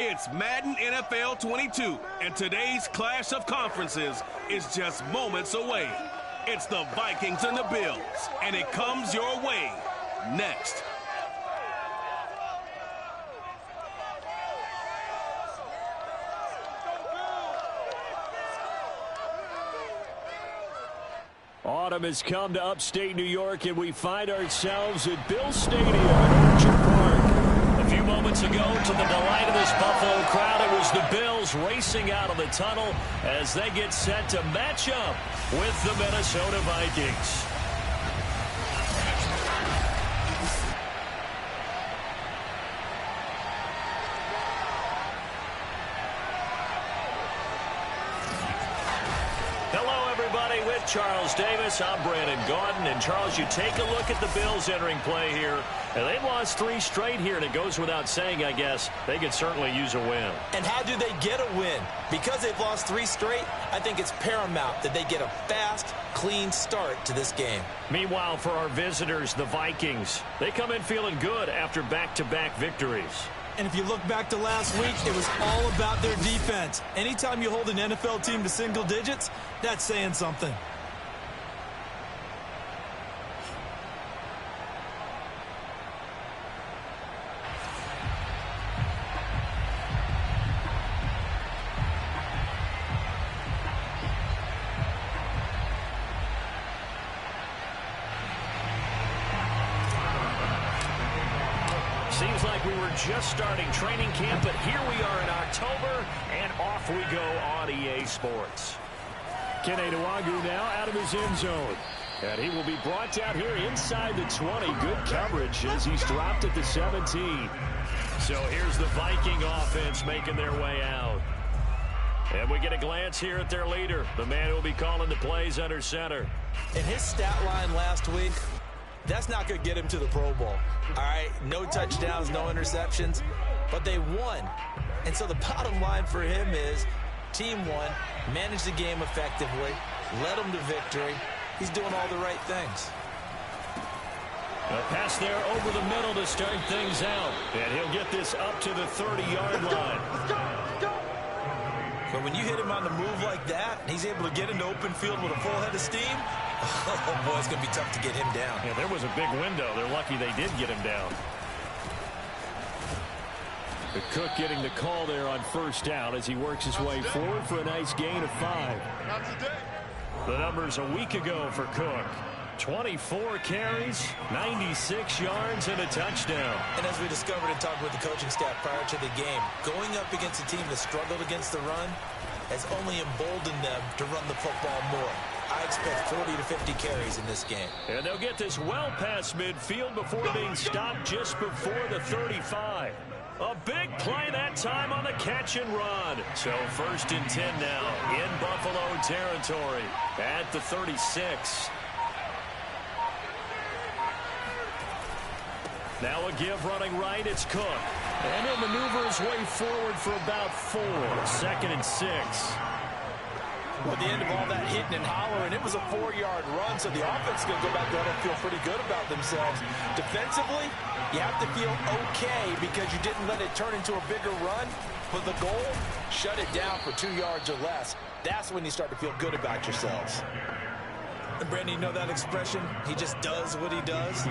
It's Madden NFL 22, and today's clash of conferences is just moments away. It's the Vikings and the Bills, and it comes your way next. Autumn has come to upstate New York, and we find ourselves at Bill Stadium in Orchard Park. A few moments ago, to the delight of this Buffalo crowd, it was the Bills racing out of the tunnel as they get set to match up with the Minnesota Vikings. With Charles Davis, I'm Brandon Gaudin. And Charles, you take a look at the Bills entering play here. And they've lost 3 straight here, and it goes without saying, I guess, they could certainly use a win. And how do they get a win? Because they've lost 3 straight, I think it's paramount that they get a fast, clean start to this game. Meanwhile, for our visitors, the Vikings, they come in feeling good after back-to-back victories. And if you look back to last week, it was all about their defense. Anytime you hold an NFL team to single digits, that's saying something. Seems like we were just starting training camp, but here we are in October, and off we go on EA Sports. Kene Nwangwu now out of his end zone. And he will be brought down here inside the 20. Good coverage as he's dropped at the 17. So here's the Viking offense making their way out. And we get a glance here at their leader, the man who will be calling the plays under center. In his stat line last week, that's not going to get him to the Pro Bowl. All right, no touchdowns, no interceptions, but they won. And so the bottom line for him is team won, managed the game effectively, led them to victory. He's doing all the right things. A pass there over the middle to start things out. And he'll get this up to the 30-yard line. But when you hit him on the move like that, he's able to get into open field with a full head of steam, oh, boy, it's going to be tough to get him down. Yeah, there was a big window. They're lucky they did get him down. The Cook getting the call there on first down as he works his way forward for a nice gain of 5. The numbers a week ago for Cook. 24 carries, 96 yards, and a touchdown. And as we discovered and talked with the coaching staff prior to the game, going up against a team that struggled against the run has only emboldened them to run the football more. I expect 40 to 50 carries in this game. And they'll get this well past midfield before being stopped just before the 35. A big play that time on the catch and run. So 1st and 10 now in Buffalo territory at the 36. Now a give running right, it's Cook. And he'll maneuver his way forward for about 4. 2nd and 6. At the end of all that hitting and hollering, it was a 4-yard run, so the offense is going to go back there and feel pretty good about themselves. Defensively, you have to feel okay because you didn't let it turn into a bigger run. But the goal, shut it down for 2 yards or less. That's when you start to feel good about yourselves. And Brandon, you know that expression? He just does what he does.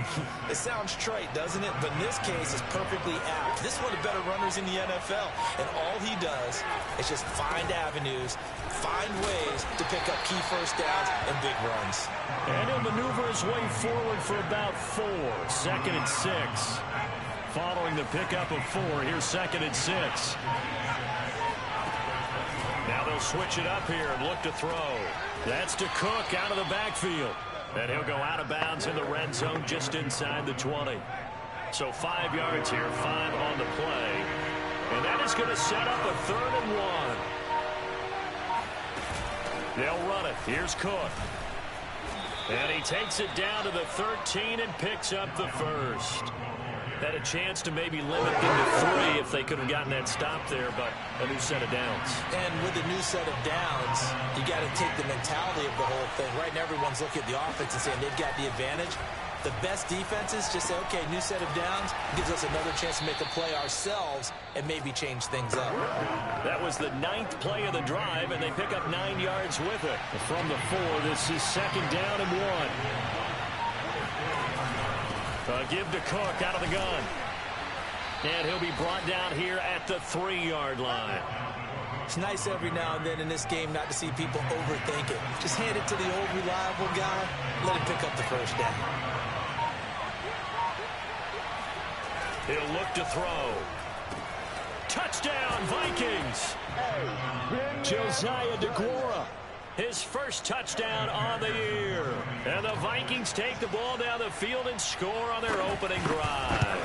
It sounds trite, doesn't it? But in this case, it's perfectly apt. This is one of the better runners in the NFL. And all he does is just find avenues, find ways to pick up key first downs and big runs. And he'll maneuver his way forward for about 4. 2nd and 6. Following the pickup of 4, here's 2nd and 6. Now they'll switch it up here and look to throw. That's to Cook out of the backfield. And he'll go out of bounds in the red zone just inside the 20. So 5 yards here, 5 on the play. And that is going to set up a 3rd and 1. They'll run it. Here's Cook. And he takes it down to the 13 and picks up the 1st. Had a chance to maybe limit them to 3 if they could have gotten that stop there, but a new set of downs. And with a new set of downs, you got to take the mentality of the whole thing. Right now, everyone's looking at the offense and saying they've got the advantage. The best defenses just say, okay, new set of downs, gives us another chance to make a play ourselves and maybe change things up. That was the 9th play of the drive, and they pick up 9 yards with it. From the 4, this is 2nd down and 1. Give to Cook out of the gun. And he'll be brought down here at the 3-yard line. It's nice every now and then in this game not to see people overthink it. Just hand it to the old reliable guy, let him pick up the first down. He'll look to throw. Touchdown, Vikings! Josiah DeGuara, his first touchdown on the year. And the Vikings take the ball down the field and score on their opening drive.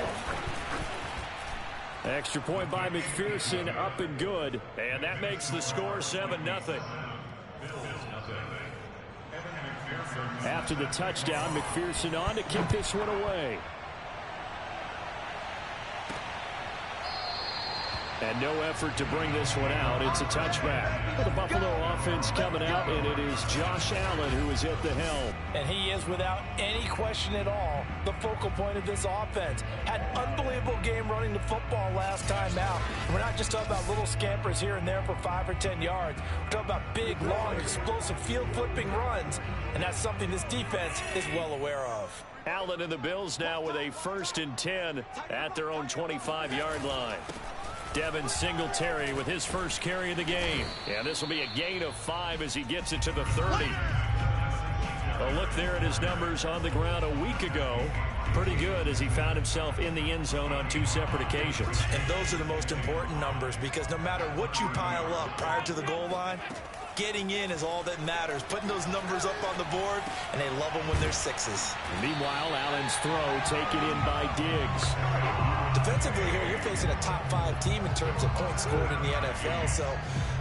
Extra point by McPherson, up and good. And that makes the score 7-0. After the touchdown, McPherson on to kick this one away. And no effort to bring this one out. It's a touchback. The Buffalo offense coming out, and it is Josh Allen who is at the helm. And he is, without any question at all, the focal point of this offense. Had an unbelievable game running the football last time out. We're not just talking about little scampers here and there for 5 or 10 yards. We're talking about big, long, explosive field-flipping runs. And that's something this defense is well aware of. Allen and the Bills now with a 1st and 10 at their own 25-yard line. Devin Singletary with his first carry of the game. And this will be a gain of 5 as he gets it to the 30. A look there at his numbers on the ground a week ago. Pretty good as he found himself in the end zone on 2 separate occasions. And those are the most important numbers because no matter what you pile up prior to the goal line, getting in is all that matters. Putting those numbers up on the board, and they love them when they're 6s. Meanwhile, Allen's throw taken in by Diggs. Defensively here, you're facing a top 5 team in terms of points scored in the NFL. So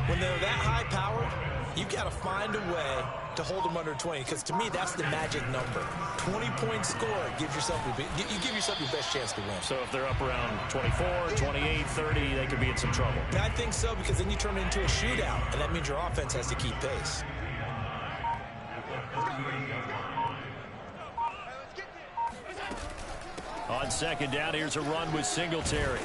when they're that high powered, you got to find a way to hold them under 20. Because to me, that's the magic number. 20-point score gives yourself you give yourself your best chance to win. So if they're up around 24, 28, 30, they could be in some trouble. And I think so because then you turn it into a shootout, and that means your offense has to keep pace. On 2nd down, here's a run with Singletary.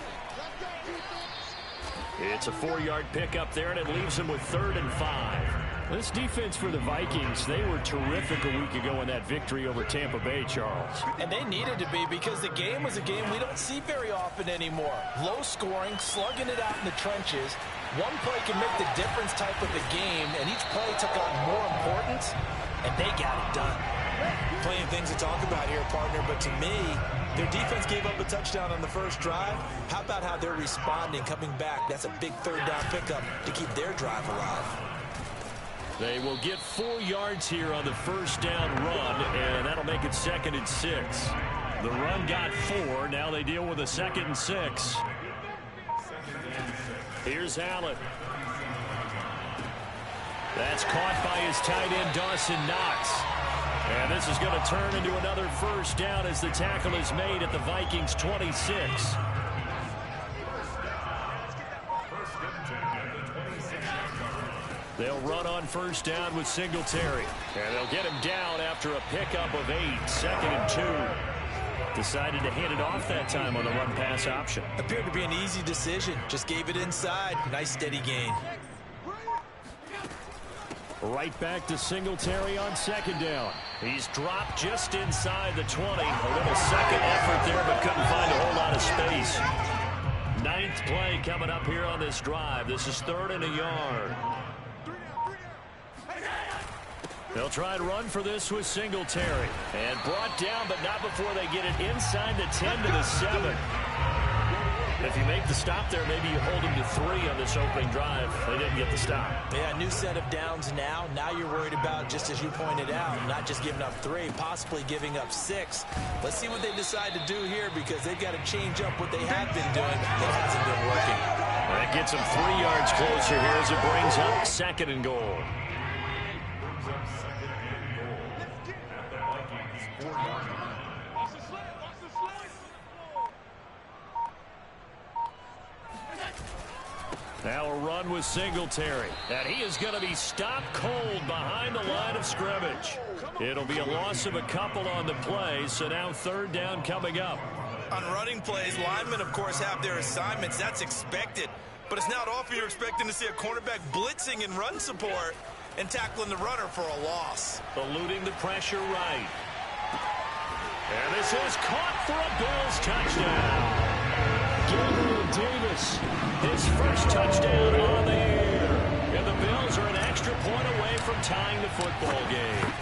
It's a 4-yard pickup there, and it leaves him with 3rd and 5. This defense for the Vikings, they were terrific a week ago in that victory over Tampa Bay, Charles. And they needed to be because the game was a game we don't see very often anymore. Low scoring, slugging it out in the trenches. One play can make the difference type of the game, and each play took on more importance, and they got it done. Plenty of things to talk about here, partner, but to me, their defense gave up a touchdown on the first drive. How about how they're responding, coming back? That's a big 3rd down pickup to keep their drive alive. They will get 4 yards here on the 1st down run, and that'll make it 2nd and 6. The run got 4. Now they deal with a 2nd and 6. Here's Allen. That's caught by his tight end, Dawson Knox. And this is going to turn into another 1st down as the tackle is made at the Vikings' 26. They'll run on 1st down with Singletary. And they'll get him down after a pickup of 8. 2nd and 2. Decided to hand it off that time on the run-pass option. Appeared to be an easy decision. Just gave it inside. Nice steady gain. Right back to Singletary on 2nd down. He's dropped just inside the 20. A little second effort there, but couldn't find a whole lot of space. 9th play coming up here on this drive. This is 3rd and a yard. They'll try and run for this with Singletary. And brought down, but not before they get it inside the 10 to the 7. If you make the stop there, maybe you hold them to 3 on this opening drive. They didn't get the stop. Yeah, new set of downs now. Now you're worried about, just as you pointed out, not just giving up 3, possibly giving up 6. Let's see what they decide to do here because they've got to change up what they have been doing. It hasn't been working. That gets them 3 yards closer here as it brings up 2nd and goal. Now a run with Singletary. And he is going to be stopped cold behind the line of scrimmage. It'll be a loss of a couple on the play, so now third down coming up. On running plays, linemen, of course, have their assignments. That's expected. But it's not often you're expecting to see a cornerback blitzing in run support and tackling the runner for a loss. Eluding the pressure right. And this is caught for a Bills touchdown. Gabriel Davis, his first touchdown on the year. And the Bills are an extra point away from tying the football game.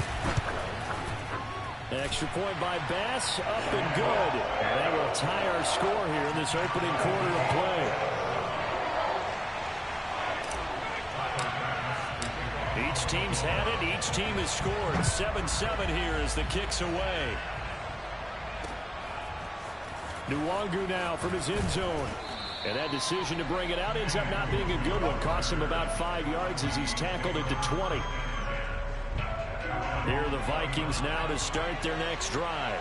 Extra point by Bass, up and good. And that will tie our score here in this opening quarter of play. Each team's had it. Each team has scored. 7-7 here as the kick's away. Nwangu now from his end zone. And that decision to bring it out ends up not being a good one. Costs him about 5 yards as he's tackled into 20. Here are the Vikings now to start their next drive.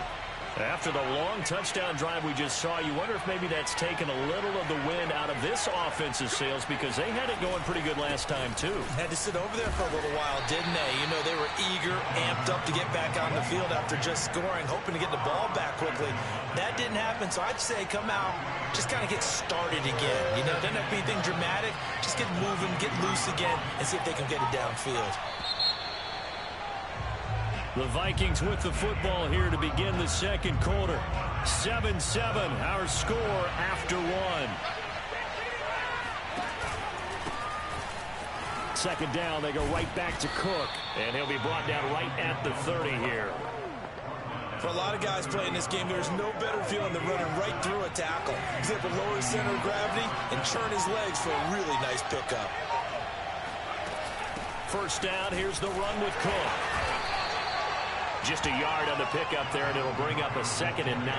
After the long touchdown drive we just saw, you wonder if maybe that's taken a little of the wind out of this offensive sails because they had it going pretty good last time, too. Had to sit over there for a little while, didn't they? You know, they were eager, amped up to get back on the field after just scoring, hoping to get the ball back quickly. That didn't happen, so I'd say come out, just kind of get started again. You know, doesn't have to be anything dramatic. Just get moving, get loose again, and see if they can get it downfield. The Vikings with the football here to begin the second quarter. 7-7, our score after one. Second down, they go right back to Cook. And he'll be brought down right at the 30 here. For a lot of guys playing this game, there's no better feeling than running right through a tackle. He's able to lower his center of gravity and churn his legs for a really nice pickup. First down, here's the run with Cook. Just a yard on the pickup there, and it'll bring up a 2nd and 9.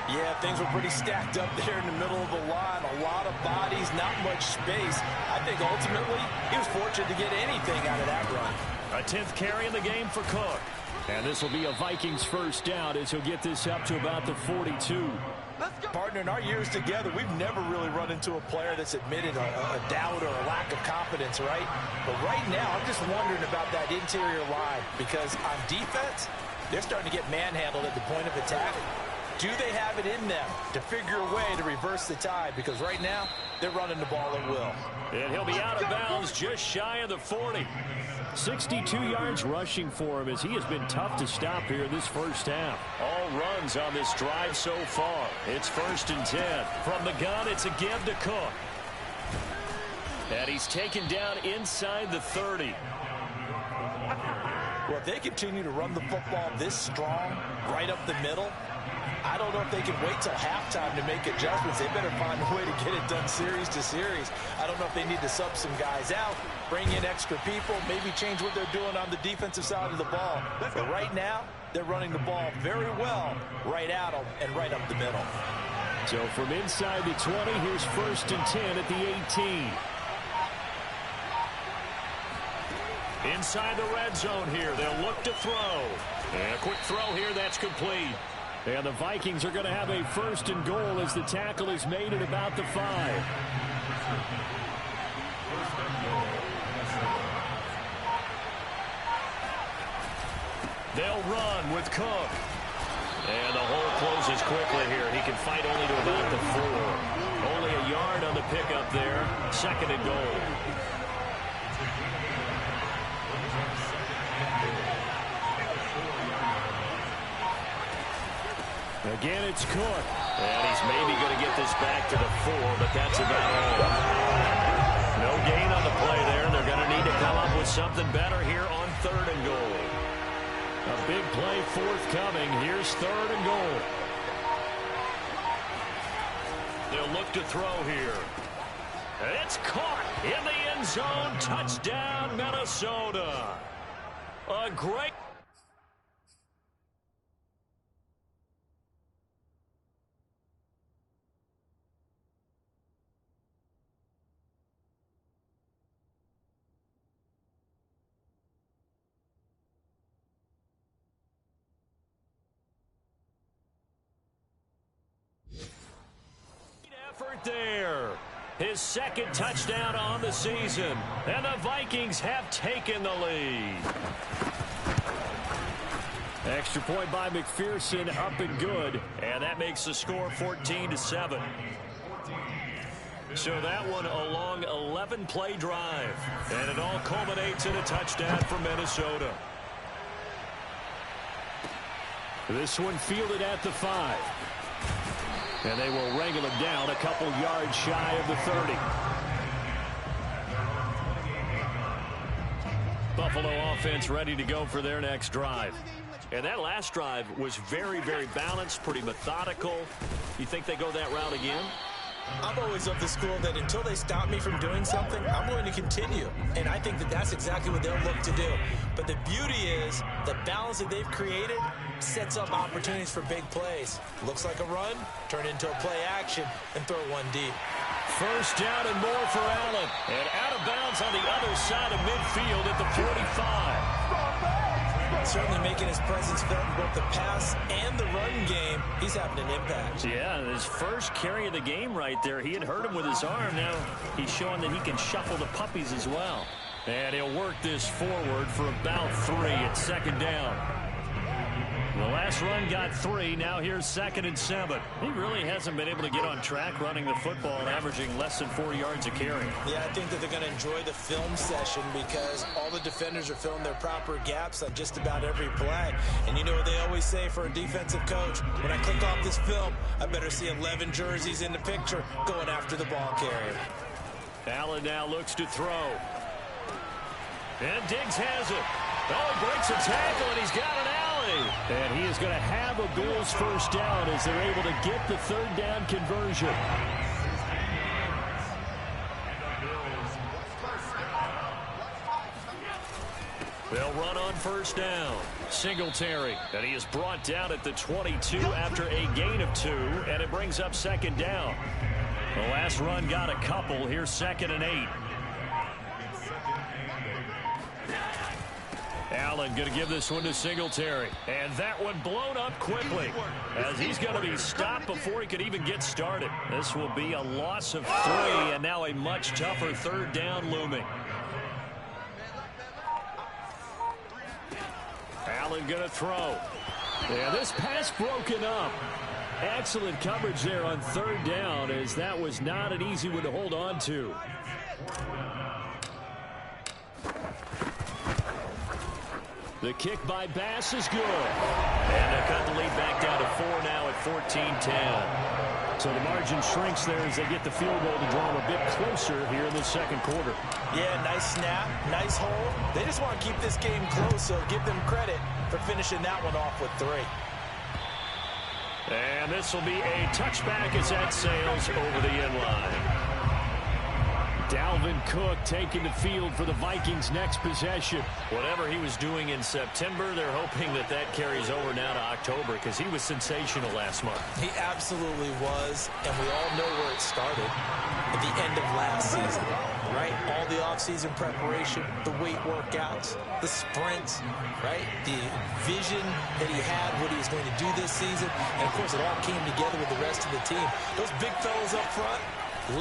Yeah, things were pretty stacked up there in the middle of the line. A lot of bodies, not much space. I think ultimately he was fortunate to get anything out of that run. A 10th carry in the game for Cook. And this will be a Vikings first down as he'll get this up to about the 42. Partner, in our years together, we've never really run into a player that's admitted a doubt or a lack of confidence, right? But right now, I'm just wondering about that interior line because on defense, they're starting to get manhandled at the point of attack. Do they have it in them to figure a way to reverse the tide? Because right now, they're running the ball at will. And he'll be out of bounds just shy of the 40. 62 yards rushing for him as he has been tough to stop here this first half. All runs on this drive so far. It's 1st and 10. From the gun, it's a give to Cook. And he's taken down inside the 30. Well, if they continue to run the football this strong, right up the middle, I don't know if they can wait till halftime to make adjustments. They better find a way to get it done series to series. I don't know if they need to sub some guys out, bring in extra people, maybe change what they're doing on the defensive side of the ball. But right now, they're running the ball very well right at them and right up the middle. So from inside the 20, here's 1st and 10 at the 18. Inside the red zone here, they'll look to throw. And a quick throw here, that's complete. And the Vikings are going to have a 1st and goal as the tackle is made at about the 5. They'll run with Cook. And the hole closes quickly here. He can fight only to about the 4. Only a yard on the pickup there. 2nd and goal. Again, it's Cook. And he's maybe going to get this back to the 4, but that's about all. No gain on the play there, and they're going to need to come up with something better here on 3rd and goal. A big play forthcoming. Here's 3rd and goal. They'll look to throw here. And it's caught in the end zone. Touchdown, Minnesota. A great... there. His 2nd touchdown on the season. And the Vikings have taken the lead. Extra point by McPherson, up and good. And that makes the score 14-7. So that one a long 11-play drive. And it all culminates in a touchdown for Minnesota. This one fielded at the 5. And they will wrangle him down a couple yards shy of the 30. Buffalo offense ready to go for their next drive. And that last drive was very, very balanced, pretty methodical. You think they go that route again? I'm always of the school that until they stop me from doing something, I'm going to continue. And I think that that's exactly what they'll look to do. But the beauty is the balance that they've created sets up opportunities for big plays. Looks like a run, turn into a play action, and throw one deep. First down and more for Allen. And out of bounds on the other side of midfield at the 45. Certainly making his presence felt in both the pass and the run game. He's having an impact. Yeah, his first carry of the game right there. He had hurt him with his arm. Now he's showing that he can shuffle the puppies as well. And he'll work this forward for about 3 at second down. The last run got 3. Now here's 2nd and 7. He really hasn't been able to get on track running the football and averaging less than 4 yards a carry. Yeah, I think that they're going to enjoy the film session because all the defenders are filling their proper gaps on just about every play. And you know what they always say for a defensive coach? When I click off this film, I better see 11 jerseys in the picture going after the ball carrier. Allen now looks to throw. And Diggs has it. Oh, he breaks a tackle, and he's got an alley. And he is going to have a Bills first down as they're able to get the 3rd down conversion. They'll run on first down. Singletary, and he is brought down at the 22 after a gain of 2, and it brings up 2nd down. The last run got a couple. Here's 2nd and 8. Allen going to give this one to Singletary. And that one blown up quickly as he's going to be stopped before he could even get started. This will be a loss of 3 and now a much tougher 3rd down looming. Allen going to throw. Yeah, this pass broken up. Excellent coverage there on 3rd down as that was not an easy one to hold on to. The kick by Bass is good. And they'll cut the lead back down to 4 now at 14-10. So the margin shrinks there as they get the field goal to draw them a bit closer here in the 2nd quarter. Yeah, nice snap, nice hold. They just want to keep this game close, so give them credit for finishing that one off with 3. And this will be a touchback as that sails over the end line. Dalvin Cook taking the field for the Vikings' next possession. Whatever he was doing in September, they're hoping that that carries over now to October because he was sensational last month. He absolutely was, and we all know where it started at the end of last season, right? All the offseason preparation, the weight workouts, the sprints, right? The vision that he had, what he was going to do this season, and of course it all came together with the rest of the team. Those big fellas up front,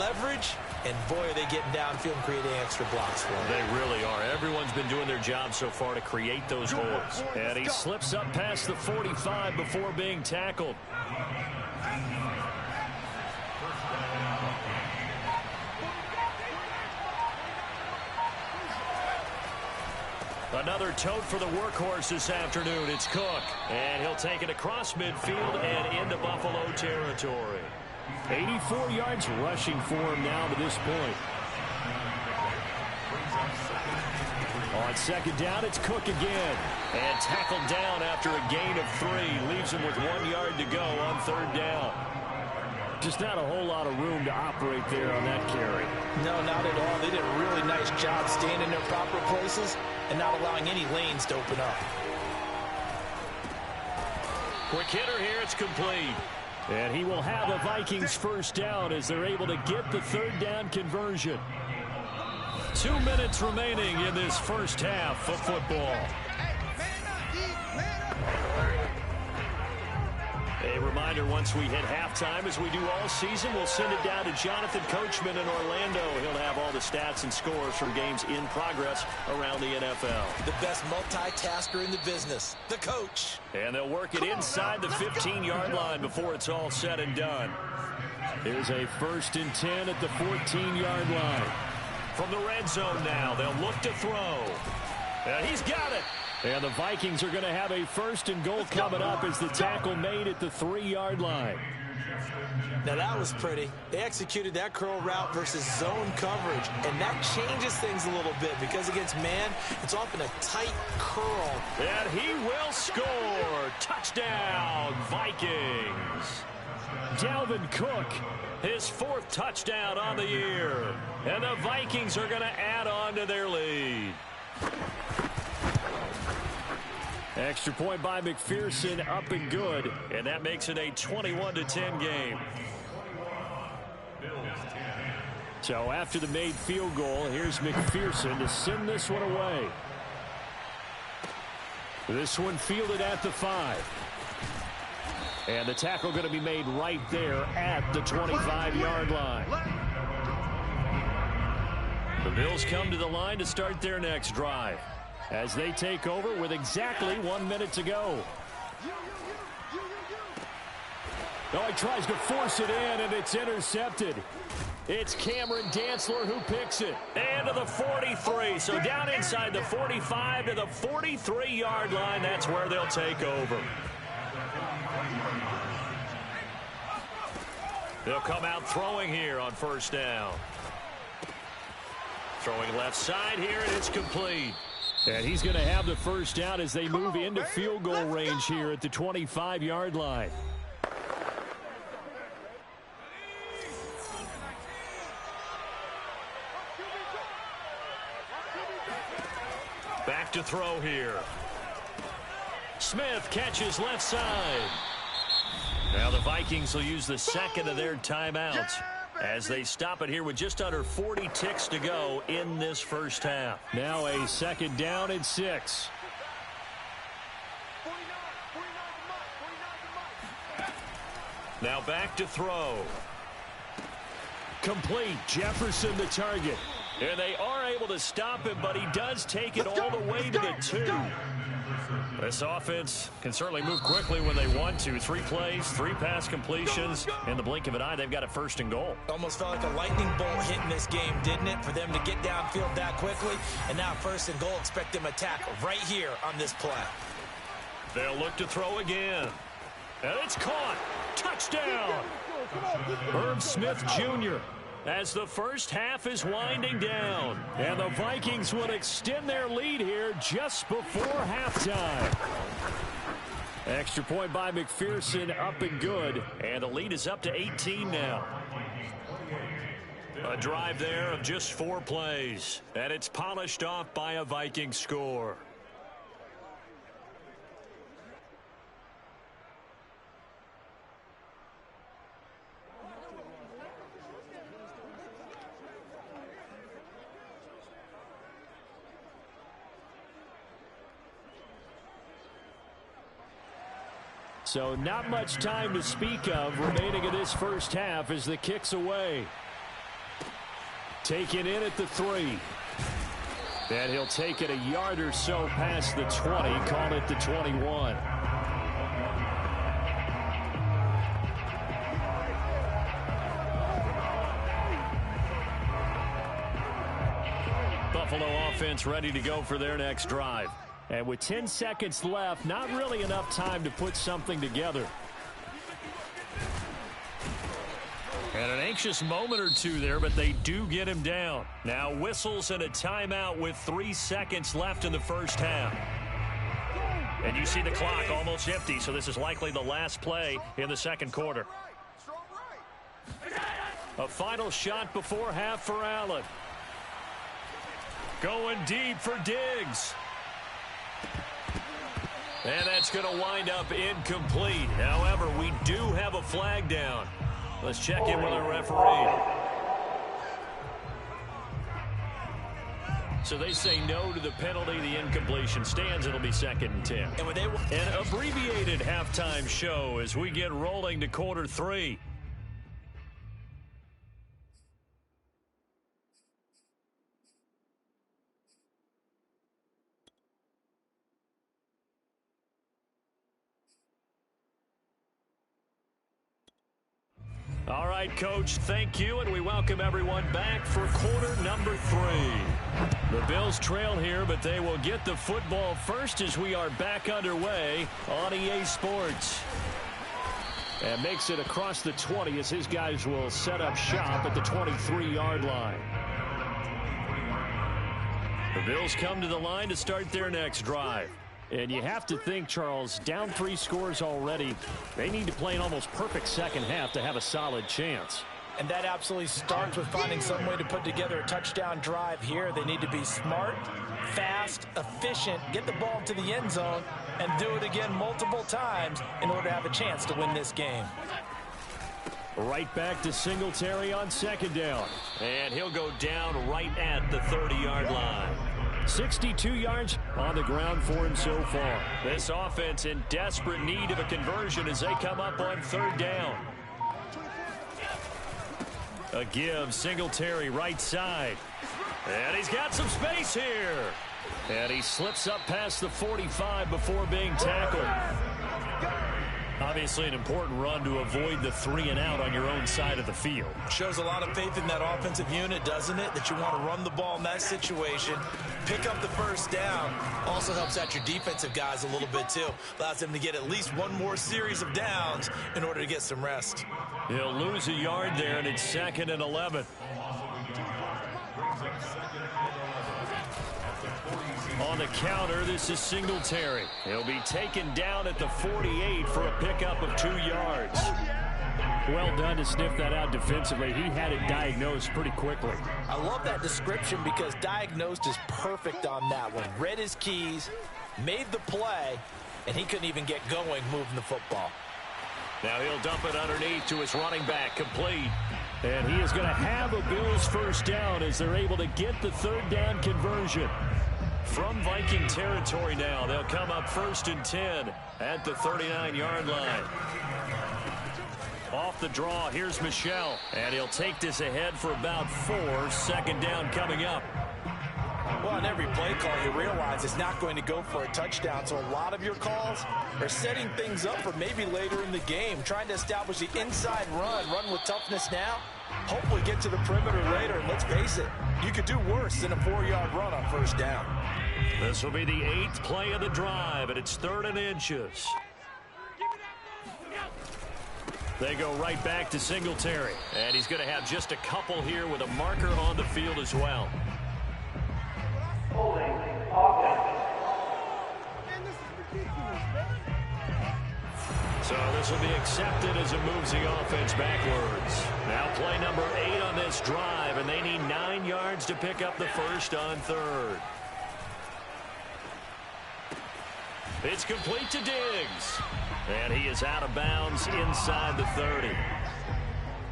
leverage, and boy, are they getting downfield and creating extra blocks for them. They really are. Everyone's been doing their job so far to create those holes. And he slips up past the 45 before being tackled. Another tote for the workhorse this afternoon. It's Cook. And he'll take it across midfield and into Buffalo territory. 84 yards rushing for him now to this point. On 2nd down, it's Cook again. And tackled down after a gain of 3. Leaves him with 1 yard to go on 3rd down. Just not a whole lot of room to operate there on that carry. No, not at all. They did a really nice job staying in their proper places and not allowing any lanes to open up. Quick hitter here, it's complete. And he will have a Vikings first down as they're able to get the 3rd down conversion. 2 minutes remaining in this first half of football. A reminder, once we hit halftime, as we do all season, we'll send it down to Jonathan Coachman in Orlando. He'll have all the stats and scores from games in progress around the NFL. The best multitasker in the business, the coach. And they'll work it inside the 15-yard line before it's all said and done. Here's a 1st and 10 at the 14-yard line. From the red zone now, they'll look to throw. And he's got it. And the Vikings are going to have a 1st and goal coming up as the tackle made at the 3-yard line. Now that was pretty. They executed that curl route versus zone coverage, and that changes things a little bit because against man, it's often a tight curl. And he will score. Touchdown, Vikings. Dalvin Cook, his 4th touchdown on the year. And the Vikings are going to add on to their lead. Extra point by McPherson, up and good, and that makes it a 21-10 game. So after the made field goal, here's McPherson to send this one away. This one fielded at the 5. And the tackle going to be made right there at the 25-yard line. The Bills come to the line to start their next drive, as they take over with exactly 1 minute to go. Oh, he tries to force it in, and it's intercepted. It's Cameron Dantzler who picks it. And to the 43. So down inside the 45 to the 43-yard line. That's where they'll take over. They'll come out throwing here on 1st down. Throwing left side here, and it's complete. And he's going to have the 1st down as they move into field goal range here at the 25-yard line. Back to throw here. Smith catches left side. Now the Vikings will use the 2nd of their timeouts as they stop it here with just under 40 ticks to go in this 1st half. Now a 2nd down and 6. Now back to throw. Complete. Jefferson the target. And they are able to stop him, but he does take it all the way to the 2. This offense can certainly move quickly when they want to. 3 plays, 3 pass completions. In the blink of an eye, they've got a 1st and goal. Almost felt like a lightning bolt hit in this game, didn't it? For them to get downfield that quickly. And now 1st and goal, expect them to attack right here on this play. They'll look to throw again. And it's caught. Touchdown. Herb Smith Jr. as the 1st half is winding down. And the Vikings will extend their lead here just before halftime. Extra point by McPherson, up and good. And the lead is up to 18 now. A drive there of just 4 plays. And it's polished off by a Viking score. So not much time to speak of remaining in this 1st half as the kick's away. Taken in at the 3. And he'll take it a yard or so past the 20, call it the 21. Buffalo offense ready to go for their next drive. And with 10 seconds left, not really enough time to put something together. And an anxious moment or two there, but they do get him down. Now whistles and a timeout with 3 seconds left in the 1st half. And you see the clock almost empty, so this is likely the last play in the 2nd quarter. A final shot before half for Allen. Going deep for Diggs. And that's going to wind up incomplete. However, we do have a flag down. Let's check in with our referee. So they say no to the penalty. The incompletion stands. It'll be 2nd and 10. An abbreviated halftime show as we get rolling to quarter 3. All right, Coach, thank you, and we welcome everyone back for quarter number 3. The Bills trail here, but they will get the football first as we are back underway on EA Sports. And makes it across the 20 as his guys will set up shop at the 23-yard line. The Bills come to the line to start their next drive. And you have to think, Charles, down 3 scores already. They need to play an almost perfect second half to have a solid chance. And that absolutely starts with finding some way to put together a touchdown drive here. They need to be smart, fast, efficient, get the ball to the end zone, and do it again multiple times in order to have a chance to win this game. Right back to Singletary on 2nd down. And he'll go down right at the 30-yard line. 62 yards on the ground for him so far. This offense in desperate need of a conversion as they come up on 3rd down. A give, Singletary right side. And he's got some space here. And he slips up past the 45 before being tackled. Obviously an important run to avoid the 3 and out on your own side of the field. Shows a lot of faith in that offensive unit, doesn't it? That you want to run the ball in that situation. Pick up the 1st down. Also helps out your defensive guys a little bit too. Allows them to get at least one more series of downs in order to get some rest. He'll lose a yard there, and it's 2nd and 11. On the counter, this is Singletary. He'll be taken down at the 48 for a pickup of 2 yards. Well done to sniff that out defensively. He had it diagnosed pretty quickly. I love that description because diagnosed is perfect on that one. Read his keys, made the play, and he couldn't even get going moving the football. Now he'll dump it underneath to his running back, complete. And he is going to have a Bills 1st down as they're able to get the 3rd down conversion. From Viking territory now, they'll come up 1st and 10 at the 39-yard line. Off the draw, here's Michel. And he'll take this ahead for about 4. 2nd down coming up. Well, on every play call, you realize it's not going to go for a touchdown. So a lot of your calls are setting things up for maybe later in the game, trying to establish the inside run with toughness now. Hopefully get to the perimeter later. And let's face it, you could do worse than a 4-yard run on 1st down. This will be the 8th play of the drive, and it's 3rd and inches. They go right back to Singletary. And he's going to have just a couple here with a marker on the field as well. So this will be accepted as it moves the offense backwards. Now play number 8 on this drive, and they need 9 yards to pick up the 1st on 3rd. It's complete to Diggs. And he is out of bounds inside the 30.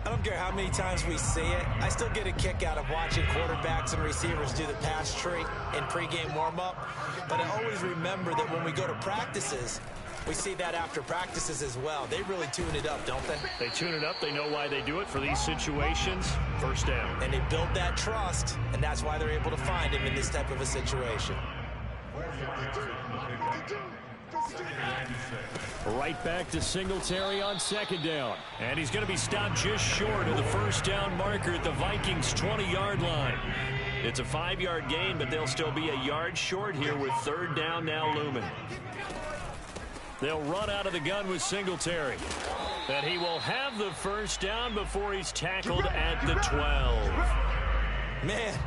I don't care how many times we see it. I still get a kick out of watching quarterbacks and receivers do the pass tree in pregame warm-up. But I always remember that when we go to practices, we see that after practices as well. They really tune it up, don't they? They tune it up. They know why they do it for these situations. 1st down. And they build that trust, and that's why they're able to find him in this type of a situation. Right back to Singletary on 2nd down. And he's going to be stopped just short of the 1st down marker at the Vikings' 20-yard line. It's a 5-yard gain, but they'll still be a yard short here with 3rd down now looming. They'll run out of the gun with Singletary. And he will have the 1st down before he's tackled at the 12. Man,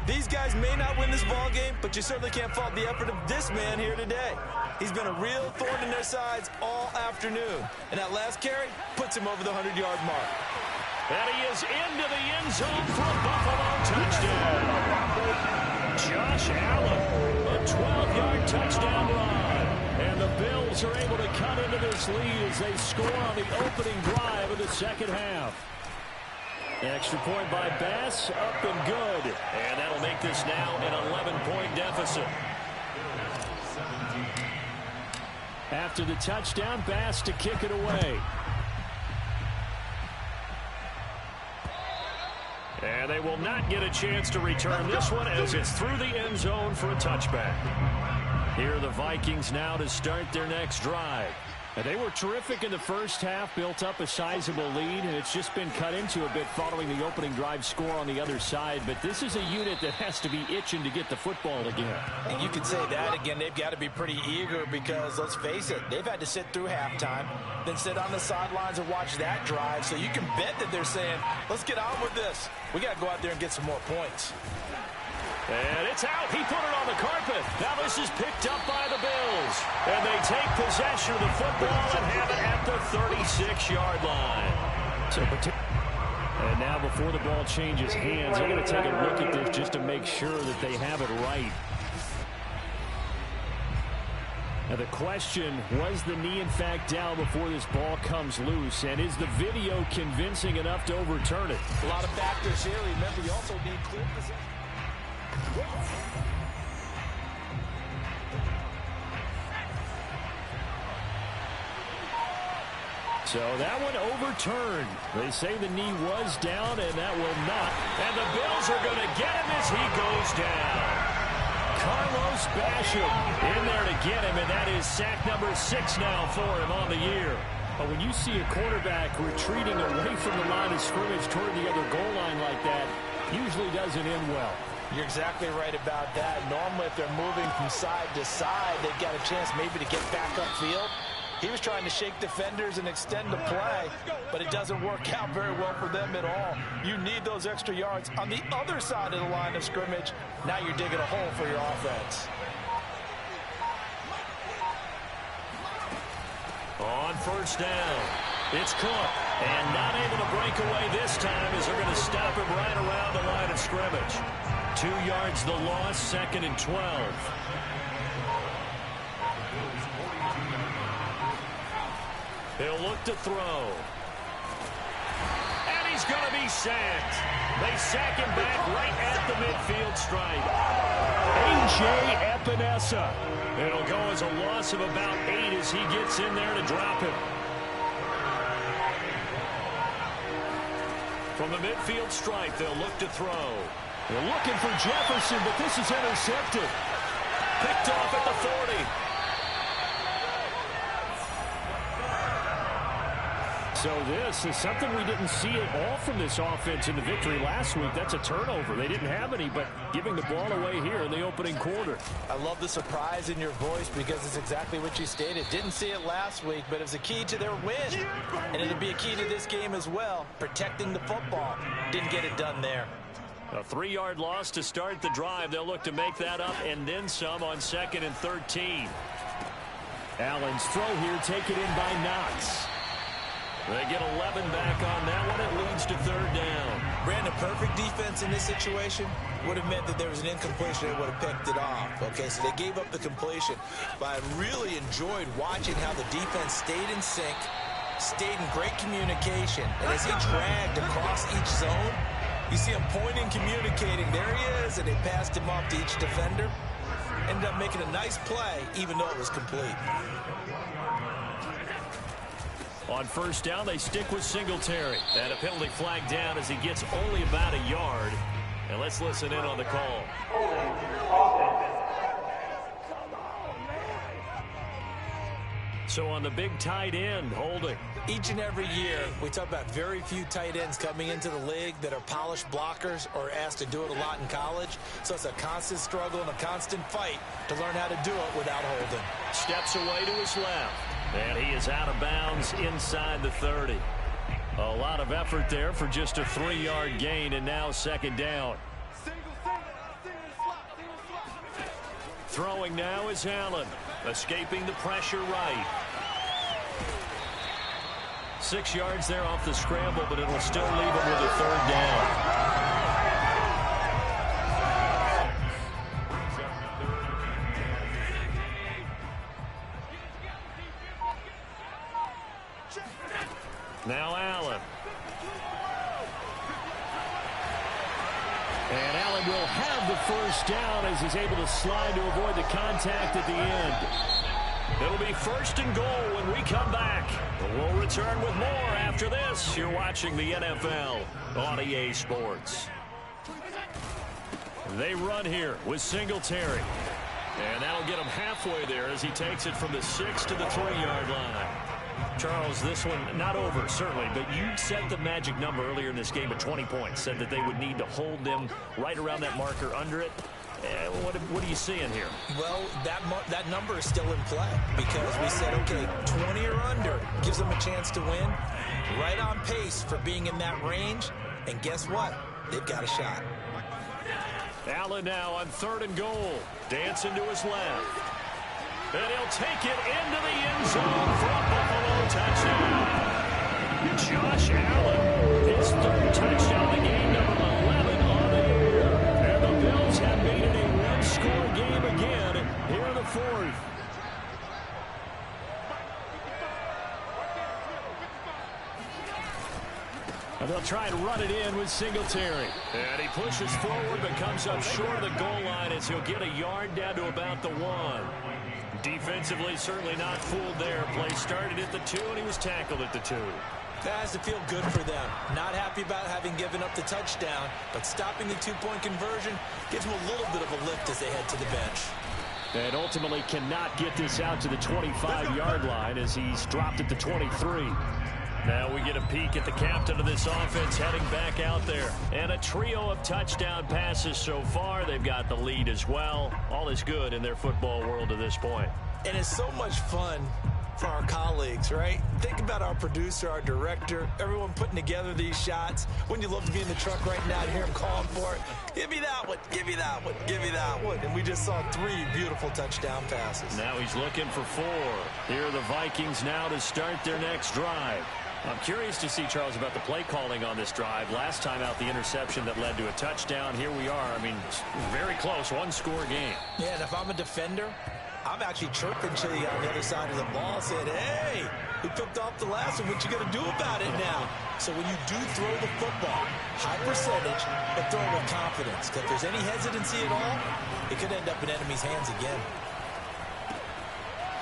these guys may not win this ball game, but you certainly can't fault the effort of this man here today. He's been a real thorn in their sides all afternoon. And that last carry puts him over the 100-yard mark. And he is into the end zone for a Buffalo touchdown. Josh Allen, a 12-yard touchdown run. And the Bills are able to cut into this lead as they score on the opening drive of the 2nd half. Extra point by Bass, up and good. And that'll make this now an 11-point deficit. After the touchdown, Bass to kick it away. And they will not get a chance to return this one as it's through the end zone for a touchback. Here are the Vikings now to start their next drive. And they were terrific in the first half, built up a sizable lead, and it's just been cut into a bit following the opening drive score on the other side. But this is a unit that has to be itching to get the football again. And you could say that again. They've got to be pretty eager because, let's face it, they've had to sit through halftime, then sit on the sidelines and watch that drive. So you can bet that they're saying, let's get on with this. We got to go out there and get some more points. And it's out. He put it on the carpet. Now this is picked up by the Bills. And they take possession of the football and have it at the 36-yard line. And now before the ball changes hands, they're going to take a look at this just to make sure that they have it right. Now the question, was the knee in fact down before this ball comes loose? And is the video convincing enough to overturn it? A lot of factors here. Remember, you also need clear possession. So that one overturned. They say the knee was down, and that will not. And the Bills are going to get him as he goes down. Carlos Basham in there to get him, and that is sack number 6 now for him on the year. But when you see a quarterback retreating away from the line of scrimmage toward the other goal line like that, usually doesn't end well. You're exactly right about that. Normally, if they're moving from side to side, they've got a chance maybe to get back upfield. He was trying to shake defenders and extend the play, but it doesn't work out very well for them at all. You need those extra yards on the other side of the line of scrimmage. Now you're digging a hole for your offense. On first down, it's Cook, and not able to break away this time as they're going to stop him right around the line of scrimmage. 2 yards the loss, 2nd and 12. He'll look to throw. And he's going to be sacked. They sack him back right at the midfield stripe. A.J. Epinesa. It'll go as a loss of about 8 as he gets in there to drop him. From the midfield stripe, they'll look to throw. They're looking for Jefferson, but this is intercepted. Picked off at the 40. So this is something we didn't see at all from this offense in the victory last week. That's a turnover. They didn't have any, but giving the ball away here in the opening quarter. I love the surprise in your voice because it's exactly what you stated. Didn't see it last week, but it was a key to their win. And it'll be a key to this game as well, protecting the football. Didn't get it done there. A 3-yard loss to start the drive. They'll look to make that up and then some on 2nd and 13. Allen's throw here taken in by Knox. They get 11 back on that one. It leads to 3rd down. Brandon, perfect defense in this situation would have meant that there was an incompletion. They would have picked it off. Okay, so they gave up the completion. But I really enjoyed watching how the defense stayed in sync, stayed in great communication. And as he dragged across each zone, you see him pointing, communicating. There he is, and they passed him off to each defender. Ended up making a nice play, even though it was complete. On first down, they stick with Singletary. And a penalty flag down as he gets only about a yard. And let's listen in on the call. So on the big tight end, holding. Each and every year, we talk about very few tight ends coming into the league that are polished blockers or asked to do it a lot in college. So it's a constant struggle and a constant fight to learn how to do it without holding. Steps away to his left. And he is out of bounds inside the 30. A lot of effort there for just a 3-yard gain, and now 2nd down. Throwing now is Allen. Escaping the pressure right. 6 yards there off the scramble, but it'll still leave him with a 3rd down. Now Allen. And Allen will have the first down as he's able to slide to avoid the contact at the end. It'll be 1st and goal when we come back. We'll return with more after this. You're watching the NFL on EA Sports. They run here with Singletary. And that'll get him halfway there as he takes it from the 6 to the 3-yard line. Charles, this one not over, certainly, but you set the magic number earlier in this game at 20 points, said that they would need to hold them right around that marker under it. What are you seeing here? Well, that number is still in play because we said, okay, 20 or under gives them a chance to win. Right on pace for being in that range. And guess what? They've got a shot. Allen now on 3rd and goal. Dancing to his left. And he'll take it into the end zone for a Buffalo touchdown. Josh Allen, his 3rd touchdown of the game, number 11 on the year. And the Bills have made it a one-score game again here in the 4th. And they'll try and run it in with Singletary. And he pushes forward but comes up short of the goal line as he'll get a yard down to about the 1. Defensively, certainly not fooled there. Play started at the 2, and he was tackled at the 2. That has to feel good for them. Not happy about having given up the touchdown, but stopping the 2-point conversion gives them a little bit of a lift as they head to the bench. And ultimately cannot get this out to the 25-yard line as he's dropped at the 23. Now we get a peek at the captain of this offense heading back out there. And a trio of touchdown passes so far. They've got the lead as well. All is good in their football world at this point. And it's so much fun for our colleagues, right? Think about our producer, our director, everyone putting together these shots. Wouldn't you love to be in the truck right now to hear him calling for it? Give me that one, give me that one, give me that one. And we just saw 3 beautiful touchdown passes. Now he's looking for 4. Here are the Vikings now to start their next drive. I'm curious to see, Charles, about the play calling on this drive. Last time out, the interception that led to a touchdown. Here we are. I mean, very close, one-score game. Yeah, and if I'm a defender, I'm actually chirping to you on the other side of the ball, saying, hey, we picked off the last one. What you going to do about it now? So when you do throw the football, high percentage, but throw it with confidence. Because if there's any hesitancy at all, it could end up in enemy's hands again.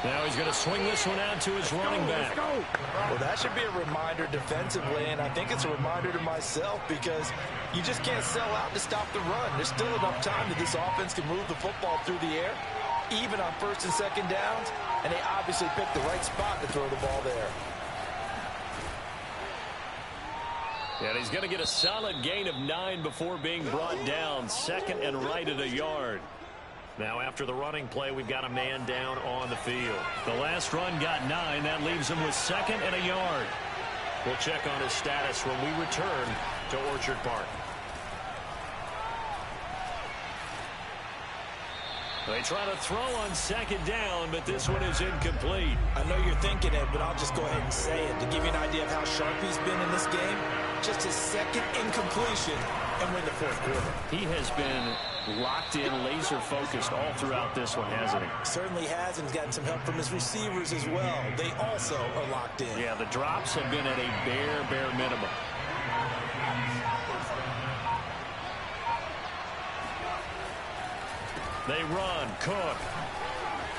Now he's going to swing this one out to his running back. Well, that should be a reminder defensively, and I think it's a reminder to myself because you just can't sell out to stop the run. There's still enough time that this offense can move the football through the air, even on 1st and 2nd downs, and they obviously picked the right spot to throw the ball there. And he's going to get a solid gain of 9 before being brought down. 2nd and right at a yard. Now after the running play, we've got a man down on the field. The last run got 9. That leaves him with 2nd and a yard. We'll check on his status when we return to Orchard Park. They try to throw on 2nd down, but this one is incomplete. I know you're thinking it, but I'll just go ahead and say it. To give you an idea of how sharp he's been in this game, just his 2nd incompletion, and we're in the 4th quarter. He has been locked in, laser-focused all throughout this one, hasn't he? Certainly has, and he's gotten some help from his receivers as well. They also are locked in. Yeah, the drops have been at a bare minimum. They run. Cook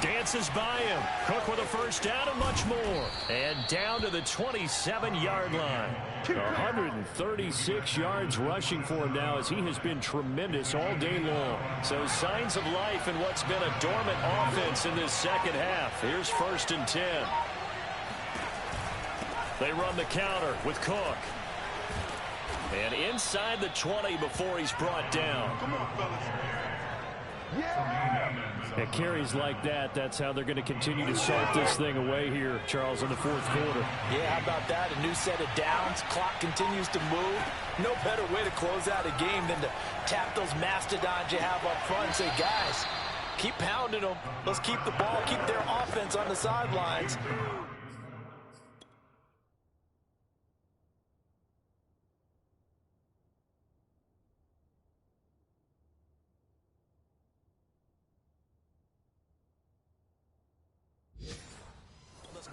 dances by him. Cook with a first down and much more. And down to the 27-yard line. 136 yards rushing for him now as he has been tremendous all day long. So signs of life in what's been a dormant offense in this 2nd half. Here's 1st and 10. They run the counter with Cook. And inside the 20 before he's brought down. Come on, fellas. At carries like that, that's how they're going to continue to salt this thing away here, Charles, in the 4th quarter. Yeah, how about that? A new set of downs. Clock continues to move. No better way to close out a game than to tap those mastodons you have up front and say, guys, keep pounding them. Let's keep the ball, keep their offense on the sidelines.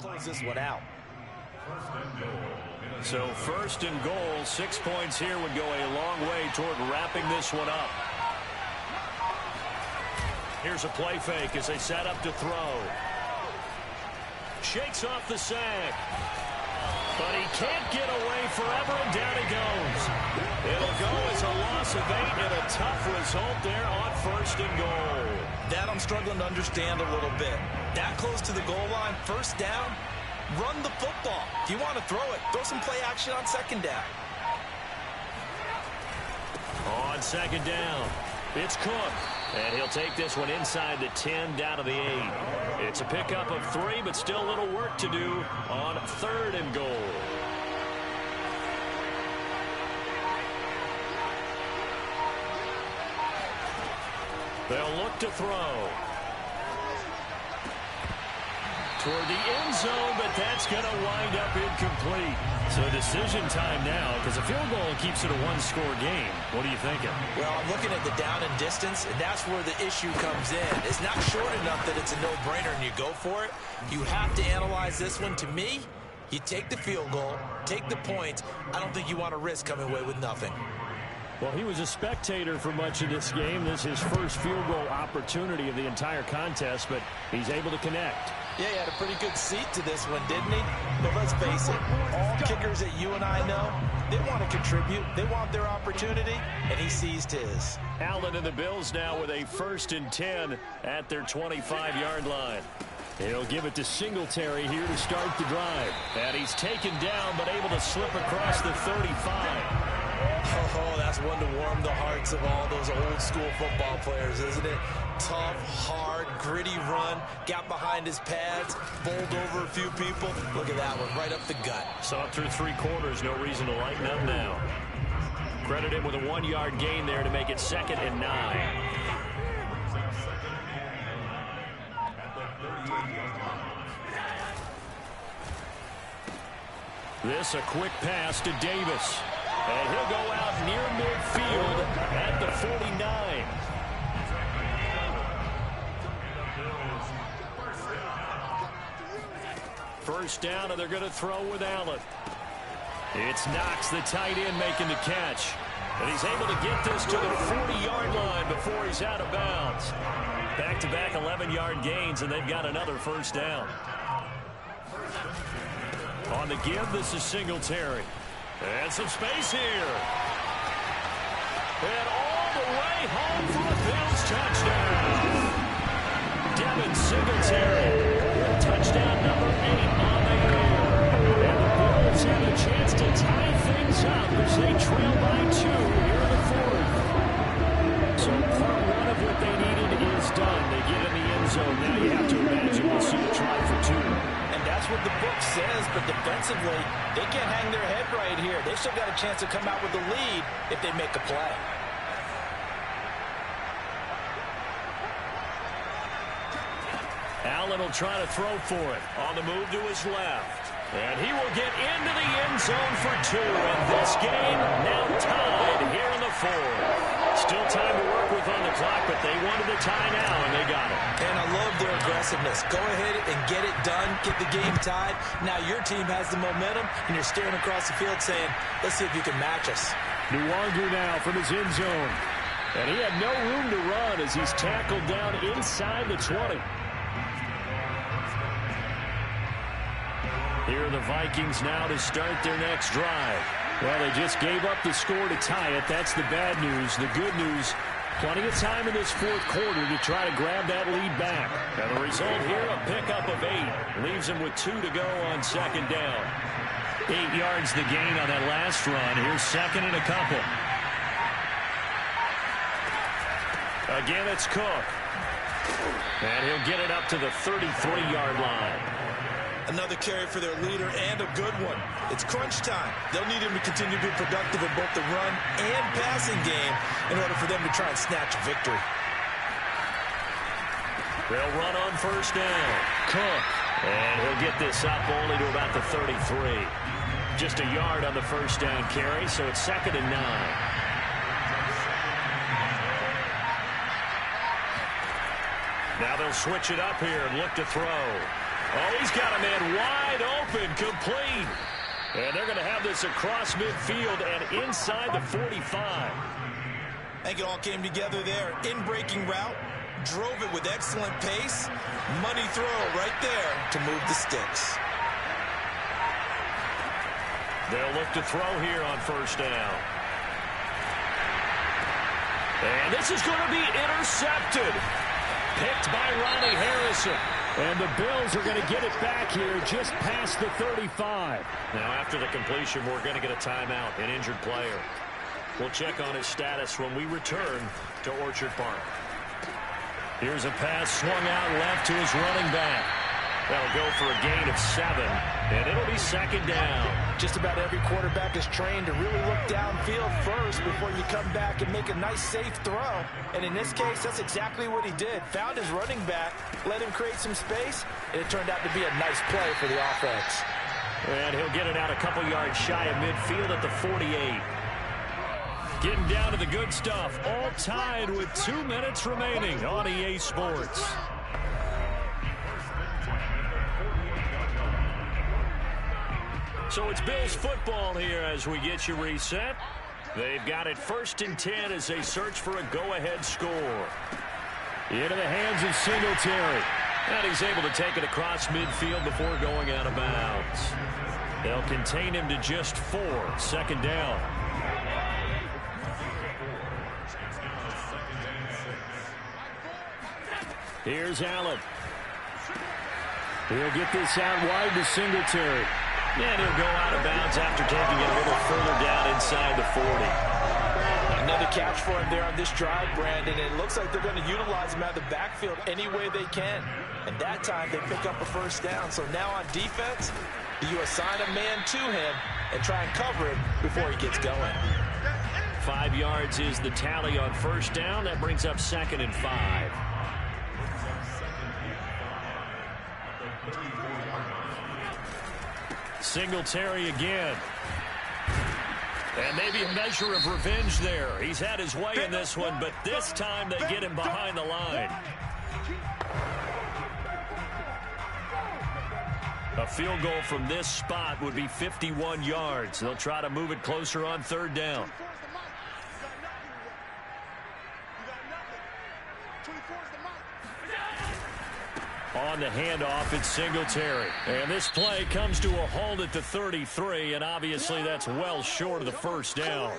Close this one out. So first and goal, 6 points here would go a long way toward wrapping this one up. Here's a play fake as they set up to throw. Shakes off the sack. But he can't get away forever, and down he goes. It'll go as a loss of 8 and a tough result there on first and goal. That I'm struggling to understand a little bit. That close to the goal line, first down, run the football. If you want to throw it, throw some play action on second down. On second down, it's Cook. And he'll take this one inside the 10, down to the 8. It's a pickup of 3, but still a little work to do on third and goal. They'll look to throw. Toward the end zone, but that's going to wind up incomplete. So decision time now, because a field goal keeps it a one-score game. What are you thinking? Well, I'm looking at the down and distance, and that's where the issue comes in. It's not short enough that it's a no-brainer and you go for it. You have to analyze this one. To me, you take the field goal, take the points. I don't think you want to risk coming away with nothing. Well, he was a spectator for much of this game. This is his first field goal opportunity of the entire contest, but he's able to connect. Yeah, he had a pretty good seat to this one, didn't he? But let's face it, all kickers that you and I know, they want to contribute. They want their opportunity, and he seized his. Allen and the Bills now with a 1st and 10 at their 25-yard line. He'll give it to Singletary here to start the drive. And he's taken down, but able to slip across the 35. Oh, that's one to warm the hearts of all those old-school football players, isn't it? Tough, hard, gritty run, got behind his pads, bowled over a few people. Look at that one, right up the gut. Saw it through 3 quarters, no reason to lighten up now. Credit him with a 1-yard gain there to make it 2nd and 9. This a quick pass to Davis. And he'll go out near midfield at the 49. First down, and they're going to throw with Allen. It's Knox, the tight end, making the catch. And he's able to get this to the 40-yard line before he's out of bounds. Back-to-back 11-yard gains, and they've got another first down. On the give, this is Singletary. And some space here. And all the way home for a Bills touchdown. Devin Singletary. Touchdown number 8 on the year. And the Bills have a chance to tie things up as they trail by 2 here in the 4th. So part 1 of what they needed is done. They get in the end zone. Now you have to imagine we'll see a try for 2. That's what the book says, but defensively, they can't hang their head right here. They've still got a chance to come out with the lead if they make a play. Allen will try to throw for it. On the move to his left. And he will get into the end zone for 2. And this game now tied here in the 4th. Still time to work with on the clock, but they wanted the tie now, and they got it. And I love their aggressiveness. Go ahead and get it done, get the game tied. Now your team has the momentum, and you're staring across the field saying, let's see if you can match us. Nwangu now from his end zone. And he had no room to run as he's tackled down inside the 20. Here are the Vikings now to start their next drive. Well, they just gave up the score to tie it. That's the bad news. The good news, plenty of time in this 4th quarter to try to grab that lead back. And the result here, a pickup of 8. Leaves them with 2 to go on 2nd down. 8 yards the gain on that last run. Here's 2nd and a couple. Again, it's Cook. And he'll get it up to the 33-yard line. Another carry for their leader and a good one. It's crunch time. They'll need him to continue to be productive in both the run and passing game in order for them to try and snatch a victory. They'll run on first down. Cook. And he'll get this up only to about the 33. Just a yard on the first down carry, so it's 2nd and 9. Now they'll switch it up here and look to throw. Oh, he's got a man wide open, complete. And they're going to have this across midfield and inside the 45. I think it all came together there. In-breaking route, drove it with excellent pace. Money throw right there to move the sticks. They'll look to throw here on first down. And this is going to be intercepted. Picked by Ronnie Harrison. And the Bills are going to get it back here just past the 35. Now, after the completion, we're going to get a timeout, an injured player. We'll check on his status when we return to Orchard Park. Here's a pass swung out left to his running back. That'll go for a gain of 7, and it'll be second down. Just about every quarterback is trained to really look downfield first before you come back and make a nice, safe throw. And in this case, that's exactly what he did. Found his running back, let him create some space, and it turned out to be a nice play for the offense. And he'll get it out a couple yards shy of midfield at the 48. Getting down to the good stuff, all tied with 2 minutes remaining on EA Sports. So it's Bills football here as we get you reset. They've got it 1st and 10 as they search for a go-ahead score. Into the hands of Singletary. And he's able to take it across midfield before going out of bounds. They'll contain him to just 4, second down. Here's Allen. He'll get this out wide to Singletary. And he'll go out of bounds after taking it a little further down inside the 40. Another catch for him there on this drive, Brandon. It looks like they're going to utilize him out of the backfield any way they can. And that time they pick up a first down. So now on defense, you assign a man to him and try and cover him before he gets going. 5 yards is the tally on first down. That brings up 2nd and 5. Singletary again. And maybe a measure of revenge there. He's had his way in this one, but this time they get him behind the line. A field goal from this spot would be 51 yards. They'll try to move it closer on 3rd down. On the handoff, it's Singletary. And this play comes to a halt at the 33, and obviously that's well short of the first down.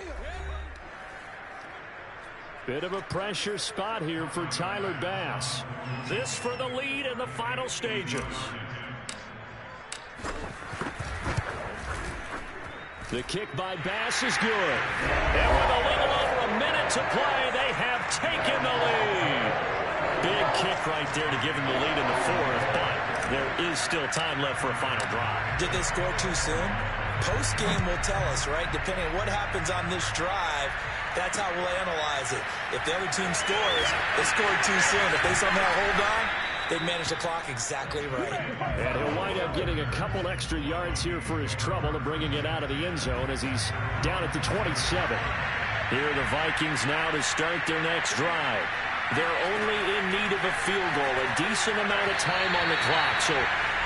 Bit of a pressure spot here for Tyler Bass. This for the lead in the final stages. The kick by Bass is good. And with a little over a minute to play, they have taken the lead. Big kick right there to give him the lead in the 4th, but there is still time left for a final drive. Did they score too soon? Post-game will tell us, right? Depending on what happens on this drive, that's how we'll analyze it. If the other team scores, they scored too soon. If they somehow hold on, they manage the clock exactly right. And he'll wind up getting a couple extra yards here for his trouble and bringing it out of the end zone as he's down at the 27. Here are the Vikings now to start their next drive. They're only in need of a field goal, a decent amount of time on the clock. So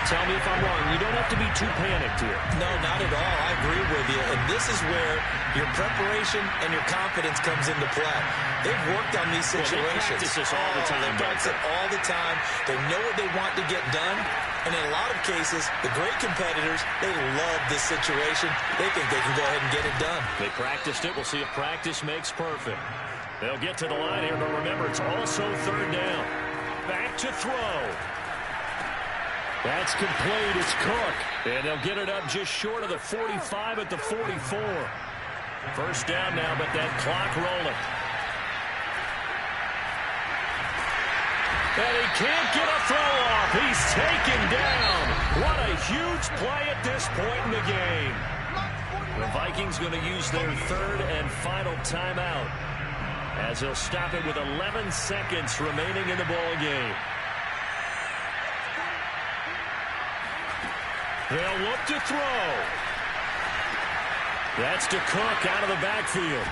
tell me if I'm wrong. You don't have to be too panicked here. No, not at all. I agree with you. And this is where your preparation and your confidence comes into play. They've worked on these situations. They practice this all the time. They practice it all the time. They know what they want to get done. And in a lot of cases, the great competitors, they love this situation. They think they can go ahead and get it done. They practiced it. We'll see if practice makes perfect. They'll get to the line here, but remember, it's also 3rd down. Back to throw. That's complete. It's Cook. And they'll get it up just short of the 45 at the 44. First down now, but that clock rolling. And he can't get a throw off. He's taken down. What a huge play at this point in the game. The Vikings going to use their 3rd and final timeout, as they'll stop it with 11 seconds remaining in the ball game. They'll look to throw. That's to Cook out of the backfield.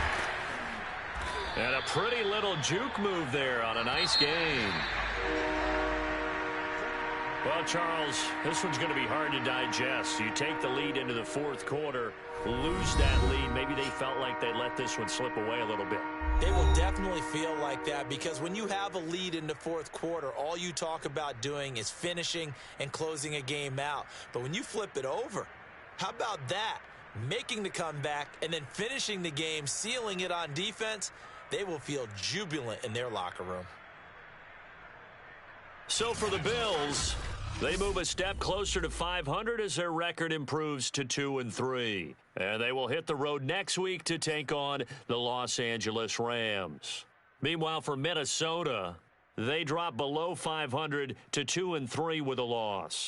And a pretty little juke move there on a nice game. Well, Charles, this one's going to be hard to digest. You take the lead into the fourth quarter, lose that lead. Maybe they felt like they let this one slip away a little bit. They will definitely feel like that because when you have a lead in the fourth quarter, all you talk about doing is finishing and closing a game out. But when you flip it over, how about that? Making the comeback and then finishing the game, sealing it on defense, they will feel jubilant in their locker room. So for the Bills, they move a step closer to 500 as their record improves to 2-3. And they will hit the road next week to take on the Los Angeles Rams. Meanwhile, for Minnesota, they drop below 500 to 2-3 with a loss.